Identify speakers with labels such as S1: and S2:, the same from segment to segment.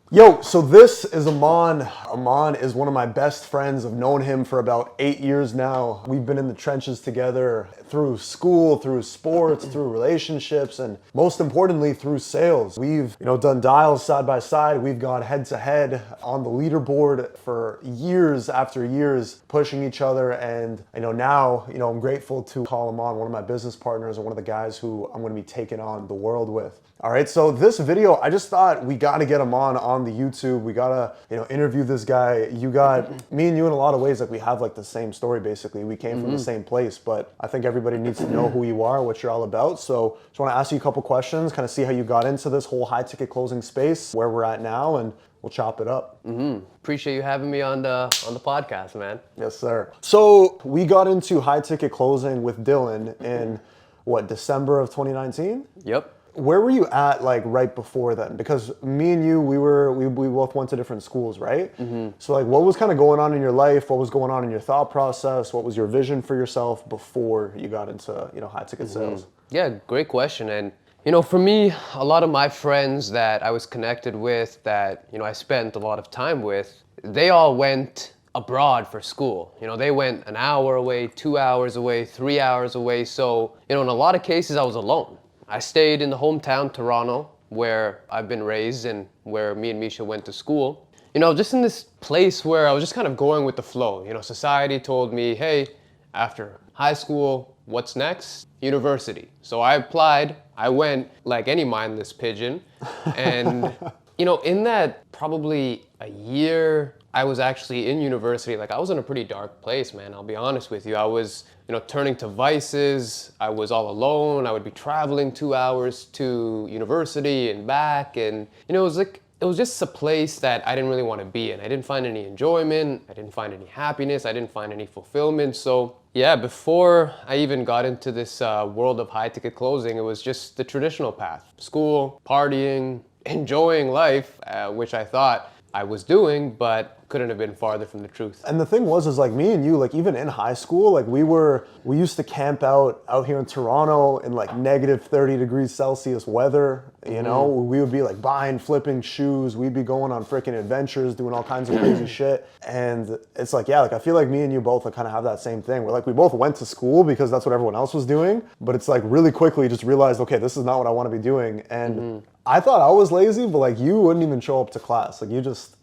S1: Yo, so this is Aman. Aman is one of my best friends. I've known him for about 8 years now. We've been in the trenches together through school, through sports, through relationships, and most importantly, through sales. We've, done dials side by side. We've gone head to head on the leaderboard for years after years, pushing each other. And now, I'm grateful to call him on, one of my business partners and one of the guys who I'm going to be taking on the world with. All right, so this video, I just thought we got to get him on the YouTube. We got to, interview this guy. You got me and you in a lot of ways, like we have like the same story basically. We came from the same place, but I think everybody needs to know who you are, what you're all about. So just want to ask you a couple questions, kind of see how you got into this whole high ticket closing space, where we're at now, and we'll chop it up.
S2: Appreciate you having me on the podcast, man.
S1: Yes, sir. So we got into high ticket closing with Dylan in December of 2019?
S2: Yep.
S1: Where were you at like right before then? Because me and you, we both went to different schools, right? So like what was kind of going on in your life? What was going on in your thought process? What was your vision for yourself before you got into, high ticket sales?
S2: Yeah, great question. And for me, a lot of my friends that I was connected with, that I spent a lot of time with, they all went abroad for school. They went an hour away, 2 hours away, 3 hours away. So, in a lot of cases I was alone. I stayed in the hometown, Toronto, where I've been raised and where me and Misha went to school. Just in this place where I was just kind of going with the flow. Society told me, hey, after high school, what's next? University. So I applied. I went like any mindless pigeon. And, in that probably a year, I was actually in university. Like I was in a pretty dark place, man. I'll be honest with you. I was, turning to vices. I was all alone. I would be traveling 2 hours to university and back. And, it was just a place that I didn't really want to be in. I didn't find any enjoyment. I didn't find any happiness. I didn't find any fulfillment. So yeah, before I even got into this world of high ticket closing, it was just the traditional path. School, partying, enjoying life, which I thought I was doing, but couldn't have been farther from the truth.
S1: And the thing was like me and you, like even in high school, like we used to camp out here in Toronto in like negative 30 degrees Celsius weather, we would be like buying, flipping shoes. We'd be going on freaking adventures, doing all kinds of crazy shit. And it's like, yeah, like I feel like me and you both kind of have that same thing. We're like, we both went to school because that's what everyone else was doing. But it's like really quickly just realized, okay, this is not what I want to be doing. And I thought I was lazy, but like you wouldn't even show up to class. Like you just...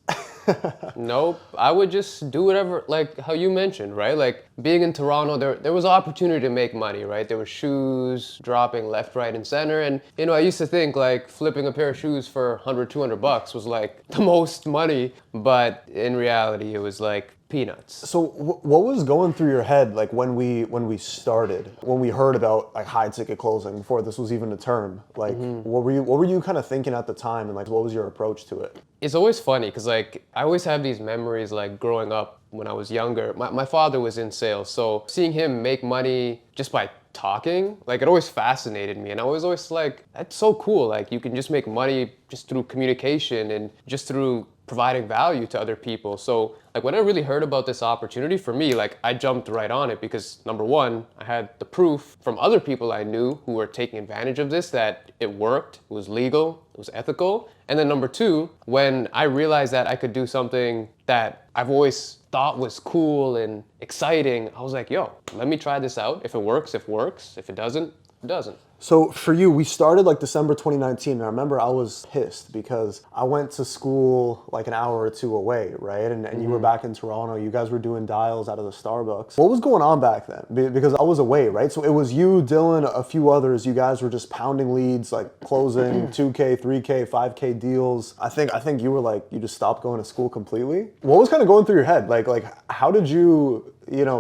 S2: Nope. I would just do whatever, like how you mentioned, right? Like being in Toronto, there was opportunity to make money, right? There were shoes dropping left, right, and center. And, I used to think like flipping a pair of shoes for $100-$200 was like the most money. But in reality, it was like peanuts.
S1: So what was going through your head like when we started, when we heard about like high ticket closing before this was even a term? Like what were you kind of thinking at the time, and like what was your approach to it?
S2: It's always funny because like I always have these memories like growing up when I was younger. My father was in sales, so seeing him make money just by talking, like it always fascinated me. And I was always like, that's so cool. Like you can just make money just through communication and just through providing value to other people. So like when I really heard about this opportunity, for me, like I jumped right on it because number one, I had the proof from other people I knew who were taking advantage of this, that it worked, it was legal, it was ethical. And then number two, when I realized that I could do something that I've always thought was cool and exciting, I was like, yo, let me try this out. If it works, it works. If it doesn't, it doesn't.
S1: So for you, we started like December 2019. And I remember I was pissed because I went to school like an hour or two away, right? And you were back in Toronto. You guys were doing dials out of the Starbucks. What was going on back then? Because I was away, right? So it was you, Dylan, a few others. You guys were just pounding leads, like closing 2K, 3K, 5K deals. I think you were like, you just stopped going to school completely. What was kind of going through your head? Like how did you,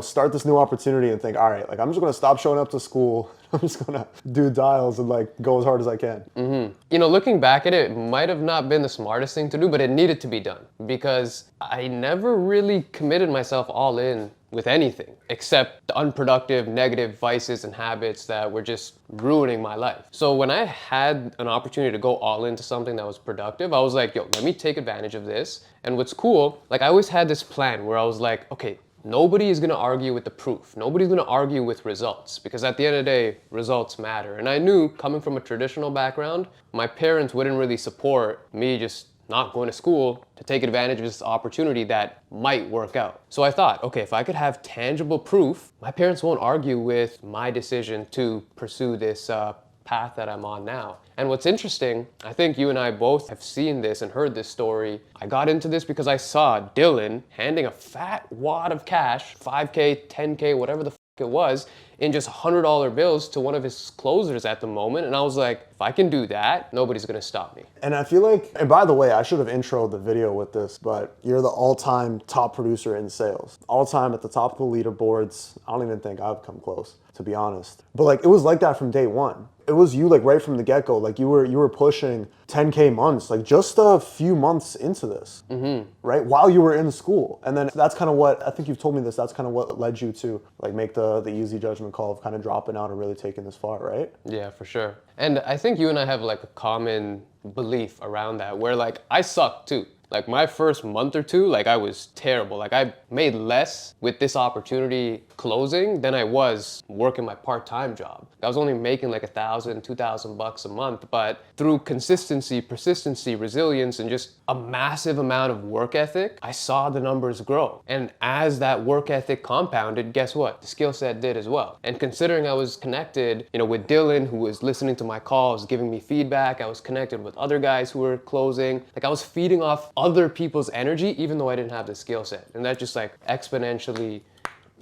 S1: start this new opportunity and think, all right, like I'm just going to stop showing up to school. I'm just going to do dials and like go as hard as I can.
S2: Looking back at it, it might have not been the smartest thing to do, but it needed to be done because I never really committed myself all in with anything except the unproductive, negative vices and habits that were just ruining my life. So when I had an opportunity to go all into something that was productive, I was like, yo, let me take advantage of this. And what's cool, like I always had this plan where I was like, okay, nobody is gonna argue with the proof. Nobody's gonna argue with results because at the end of the day, results matter. And I knew coming from a traditional background, my parents wouldn't really support me just not going to school to take advantage of this opportunity that might work out. So I thought, okay, if I could have tangible proof, my parents won't argue with my decision to pursue this path that I'm on now. And what's interesting, I think you and I both have seen this and heard this story. I got into this because I saw Dylan handing a fat wad of cash, 5K, 10K, whatever the it was, in just $100 bills to one of his closers at the moment. And I was like, if I can do that, nobody's gonna stop me.
S1: And I feel like, and by the way, I should have introed the video with this, but you're the all-time top producer in sales. All-time at the top of the leaderboards. I don't even think I've come close, to be honest. But like, it was like that from day one. It was you like right from the get-go. Like you were pushing 10K months, like just a few months into this, right? While you were in school. And then that's kind of what, I think you've told me this, that's kind of what led you to like make the easy judgment call of kind of dropping out and really taking this far, right?
S2: Yeah, for sure. And I think you and I have like a common belief around that where like I suck too. Like my first month or two, like I was terrible. Like I made less with this opportunity closing than I was working my part-time job. I was only making like $1,000, $2,000 a month, but through consistency, persistency, resilience, and just a massive amount of work ethic, I saw the numbers grow. And as that work ethic compounded, guess what? The skill set did as well. And considering I was connected, with Dylan, who was listening to my calls, giving me feedback, I was connected with other guys who were closing. Like I was feeding off other people's energy, even though I didn't have the skill set. And that just like exponentially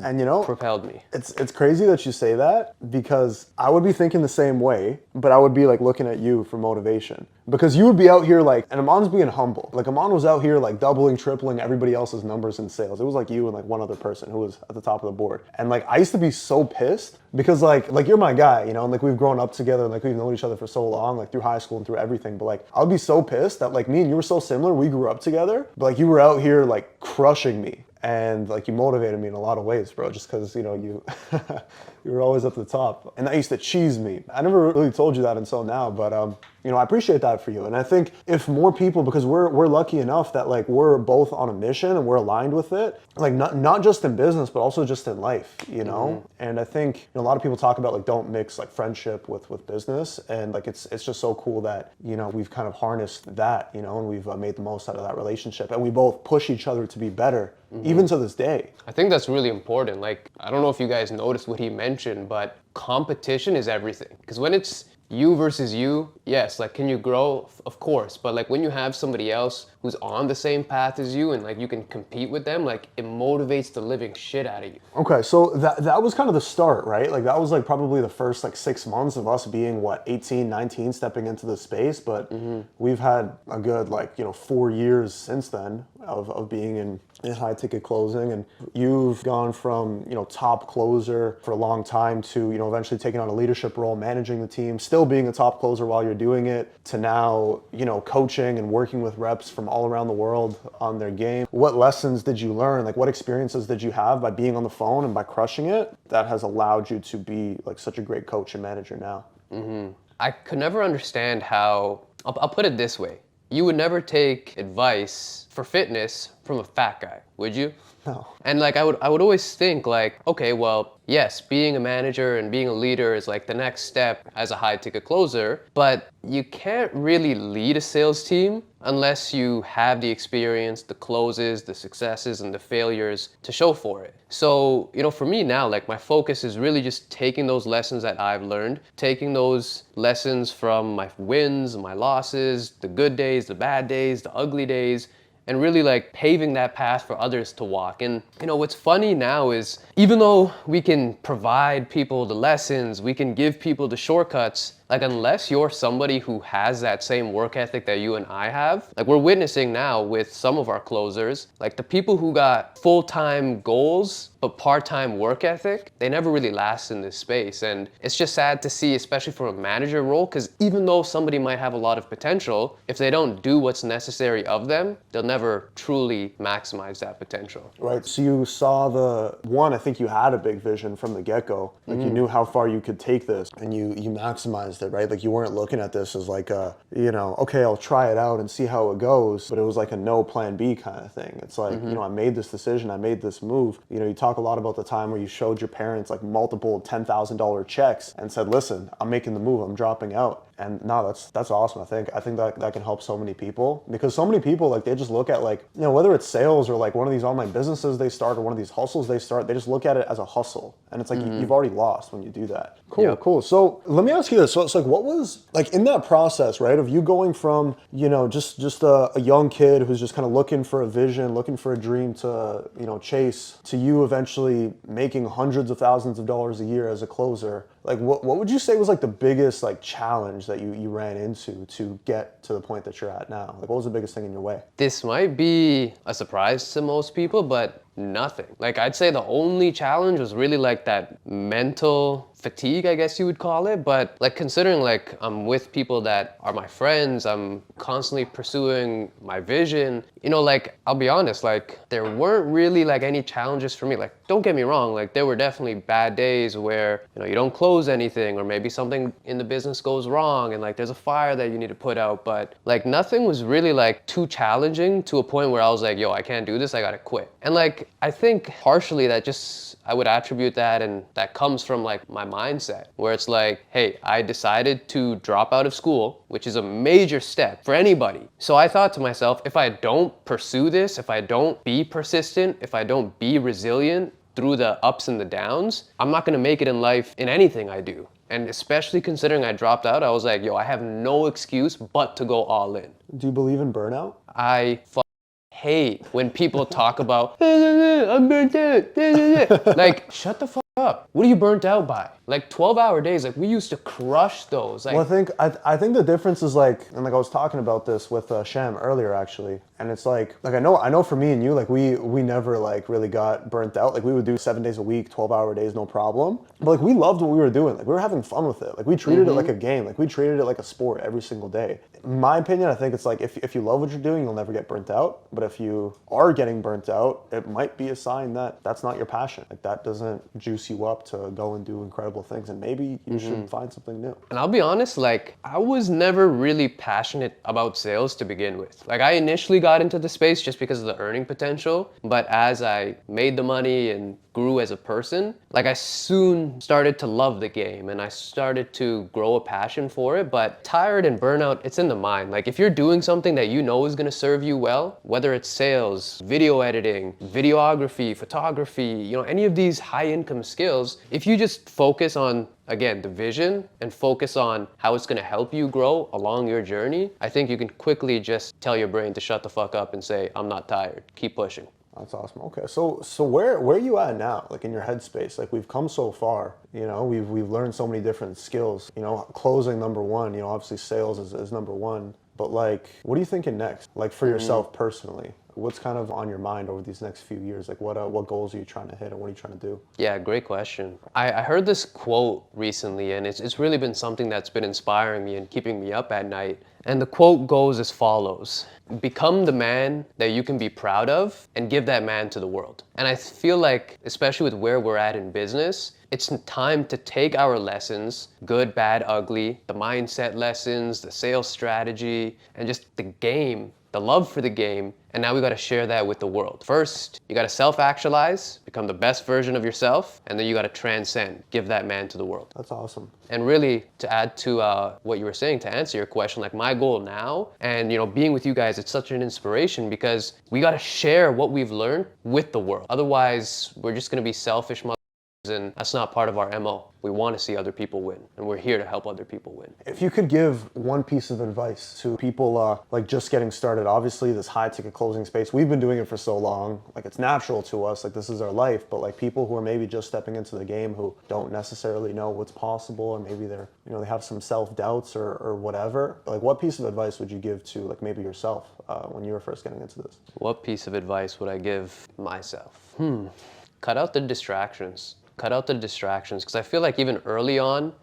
S1: and
S2: propelled me.
S1: It's crazy that you say that because I would be thinking the same way, but I would be like looking at you for motivation because you would be out here like, and Amon's being humble. Like Amon was out here like doubling, tripling everybody else's numbers in sales. It was like you and like one other person who was at the top of the board. And like, I used to be so pissed because like you're my guy, and like we've grown up together and like we've known each other for so long, like through high school and through everything. But like, I would be so pissed that like me and you were so similar. We grew up together, but like you were out here like crushing me. And like you motivated me in a lot of ways, bro, just because, you you were always at the top. And that used to cheese me. I never really told you that until now, but I appreciate that for you. And I think if more people, because we're lucky enough that like we're both on a mission and we're aligned with it, like not just in business, but also just in life, And I think a lot of people talk about like don't mix like friendship with business. And like it's just so cool that, we've kind of harnessed that, and we've made the most out of that relationship. And we both push each other to be better. Even to this day.
S2: I think that's really important. Like, I don't know if you guys noticed what he mentioned, but competition is everything. Because when it's you versus you, yes, like can you grow? Of course. But like when you have somebody else who's on the same path as you and like you can compete with them, like it motivates the living shit out of you.
S1: Okay, so that was kind of the start, right? Like that was like probably the first like 6 months of us being 18, 19, stepping into the space. But we've had a good 4 years since then of being in high ticket closing, and you've gone from top closer for a long time to eventually taking on a leadership role, managing the team, still being a top closer while you're doing it, to now coaching and working with reps from all around the world on their game. What lessons did you learn? Like what experiences did you have by being on the phone and by crushing it that has allowed you to be like such a great coach and manager now?
S2: I could never understand how, I'll put it this way. You would never take advice for fitness from a fat guy, would you?
S1: No.
S2: And like I would always think like, okay, well, yes, being a manager and being a leader is like the next step as a high ticket closer, but you can't really lead a sales team unless you have the experience, the closes, the successes, and the failures to show for it. So, for me now, like my focus is really just taking those lessons that I've learned, taking those lessons from my wins, my losses, the good days, the bad days, the ugly days, and really like paving that path for others to walk. And what's funny now is even though we can provide people the lessons, we can give people the shortcuts, like unless you're somebody who has that same work ethic that you and I have, like we're witnessing now with some of our closers, like the people who got full-time goals but part-time work ethic, they never really last in this space. And it's just sad to see, especially from a manager role, because even though somebody might have a lot of potential, if they don't do what's necessary of them, they'll never truly maximize that potential.
S1: Right, so you saw I think you had a big vision from the get-go. Like you knew how far you could take this and you maximized it, right? Like you weren't looking at this as like okay, I'll try it out and see how it goes, but it was like a no plan B kind of thing. It's like, I made this decision, I made this move. You talk a lot about the time where you showed your parents like multiple $10,000 checks and said, listen, I'm making the move, I'm dropping out. And no, that's awesome. I think that can help so many people, because so many people, like, they just look at, like, whether it's sales or like one of these online businesses they start or one of these hustles they start, they just look at it as a hustle, and it's like you've already lost when you do that. Cool,
S2: Yep.
S1: cool. So let me ask you this. So it's like, what was like in that process, right, of you going from, just a young kid who's just kind of looking for a vision, looking for a dream to, chase, to you eventually making hundreds of thousands of dollars a year as a closer? Like, what would you say was like the biggest like challenge that you ran into to get to the point that you're at now? Like, what was the biggest thing in your way?
S2: This might be a surprise to most people, but nothing. Like, I'd say the only challenge was really like that mental fatigue, I guess you would call it. But like, considering like I'm with people that are my friends, I'm constantly pursuing my vision, like, I'll be honest, like, there weren't really like any challenges for me. Like, don't get me wrong, like, there were definitely bad days where, you don't close anything, or maybe something in the business goes wrong and like there's a fire that you need to put out. But like, nothing was really like too challenging to a point where I was like, yo, I can't do this, I gotta quit. And like, I think partially that just, I would attribute that, and that comes from like my mindset, where it's like, hey, I decided to drop out of school, which is a major step for anybody. So I thought to myself, if I don't pursue this, if I don't be persistent, if I don't be resilient through the ups and the downs, I'm not gonna make it in life in anything I do. And especially considering I dropped out, I was like, yo, I have no excuse but to go all in.
S1: Do you believe in burnout?
S2: I hate when people talk about, I'm burnt out. Like, shut the fuck up. What are you burnt out by? Like 12-hour days, like we used to crush those. Like,
S1: Well, I think the difference is like, and like I was talking about this with Sham earlier actually, and it's like I know for me and you, like we never like really got burnt out. Like, we would do 7 days a week, 12-hour days, no problem. But like, we loved what we were doing. Like, we were having fun with it. Like, we treated it like a game. Like, we treated it like a sport every single day. In my opinion, I think it's like, if you love what you're doing, you'll never get burnt out. But if you are getting burnt out, it might be a sign that that's not your passion. Like, that doesn't juice you up to go and do incredible things, and maybe you should find something new.
S2: and I'll be honest, like, I was never really passionate about sales to begin with. Like, I initially got into the space just because of the earning potential, but as I made the money and grew as a person, like, I soon started to love the game and I started to grow a passion for it. But tired and burnout, it's in the mind. Like, if you're doing something that you know is gonna serve you well, whether it's sales, video editing, videography, photography, any of these high income skills, if you just focus on, again, the vision and focus on how it's gonna help you grow along your journey, I think you can quickly just tell your brain to shut the fuck up and say, I'm not tired, keep pushing.
S1: That's awesome. Okay, so where are you at now? Like, in your headspace, like, we've come so far. We've learned so many different skills. Closing, number one. Obviously sales is number one. But like, what are you thinking next? Like, for yourself personally, what's kind of on your mind over these next few years? Like, what goals are you trying to hit, and what are you trying to do?
S2: Yeah, great question. I heard this quote recently, and it's really been something that's been inspiring me and keeping me up at night. And the quote goes as follows: become the man that you can be proud of and give that man to the world. And I feel like, especially with where we're at in business, it's time to take our lessons, good, bad, ugly, the mindset lessons, the sales strategy, and just the game, the love for the game, and now we gotta share that with the world. First, you gotta self-actualize, become the best version of yourself, and then you gotta transcend, give that man to the world.
S1: That's awesome.
S2: And really, to add to what you were saying, to answer your question, like, my goal now, and being with you guys, it's such an inspiration because we gotta share what we've learned with the world. Otherwise, we're just gonna be selfish motherfuckers, and that's not part of our MO. We want to see other people win, and we're here to help other people win.
S1: If you could give one piece of advice to people like just getting started, obviously this high ticket closing space, we've been doing it for so long, like, it's natural to us, like, this is our life. But like, people who are maybe just stepping into the game, who don't necessarily know what's possible, or maybe they're, they have some self-doubts or whatever, like, what piece of advice would you give to, like, maybe yourself when you were first getting into this?
S2: What piece of advice would I give myself? Cut out the distractions. Cut out the distractions, because I feel like even early on,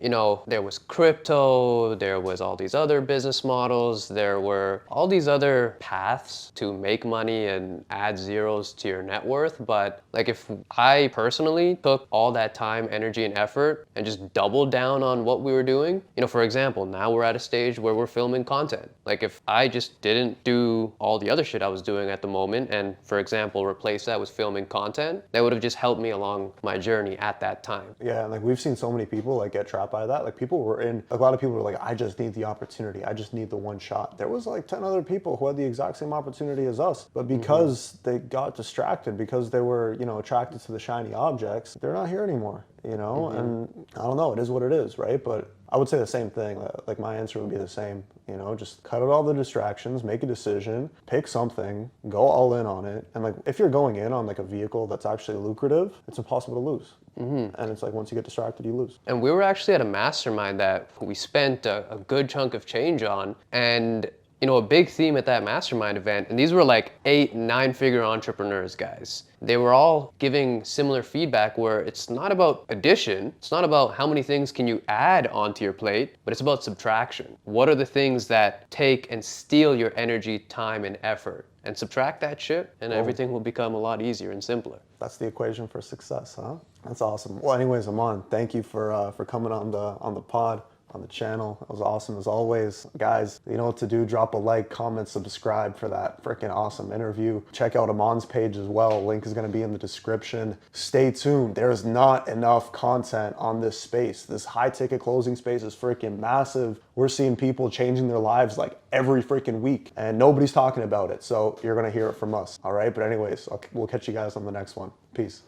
S2: there was crypto, there was all these other business models, there were all these other paths to make money and add zeros to your net worth. But like, if I personally took all that time, energy, and effort and just doubled down on what we were doing, for example, now we're at a stage where we're filming content. Like, if I just didn't do all the other shit I was doing at the moment and, for example, replace that with filming content, that would have just helped me along my journey at that time.
S1: Yeah, and like we've seen so many people like get trapped by that. Like people were in, like, a lot of people were like, I just need the opportunity. I just need the one shot. There was like 10 other people who had the exact same opportunity as us. But because they got distracted, because they were, you know, attracted to the shiny objects, they're not here anymore, you know? And I don't know, it is what it is, right? But I would say the same thing. Like my answer would be the same, you know, just cut out all the distractions, make a decision, pick something, go all in on it. And like, if you're going in on like a vehicle that's actually lucrative, it's impossible to lose. And it's like, once you get distracted, you lose.
S2: And we were actually at a mastermind that we spent a good chunk of change on. And you know, a big theme at that mastermind event, and these were like 8, 9-figure entrepreneurs, guys. They were all giving similar feedback where it's not about addition, it's not about how many things can you add onto your plate, but it's about subtraction. What are the things that take and steal your energy, time, and effort? And subtract that shit, and everything will become a lot easier and simpler.
S1: That's the equation for success, huh? That's awesome. Well, anyways, Aman, thank you for coming on the pod, on the channel. That was awesome as always. Guys, you know what to do. Drop a like, comment, subscribe for that freaking awesome interview. Check out Aman's page as well. Link is going to be in the description. Stay tuned. There's not enough content on this space. This high ticket closing space is freaking massive. We're seeing people changing their lives like every freaking week, and nobody's talking about it. So you're going to hear it from us. All right. But anyways, we'll catch you guys on the next one. Peace.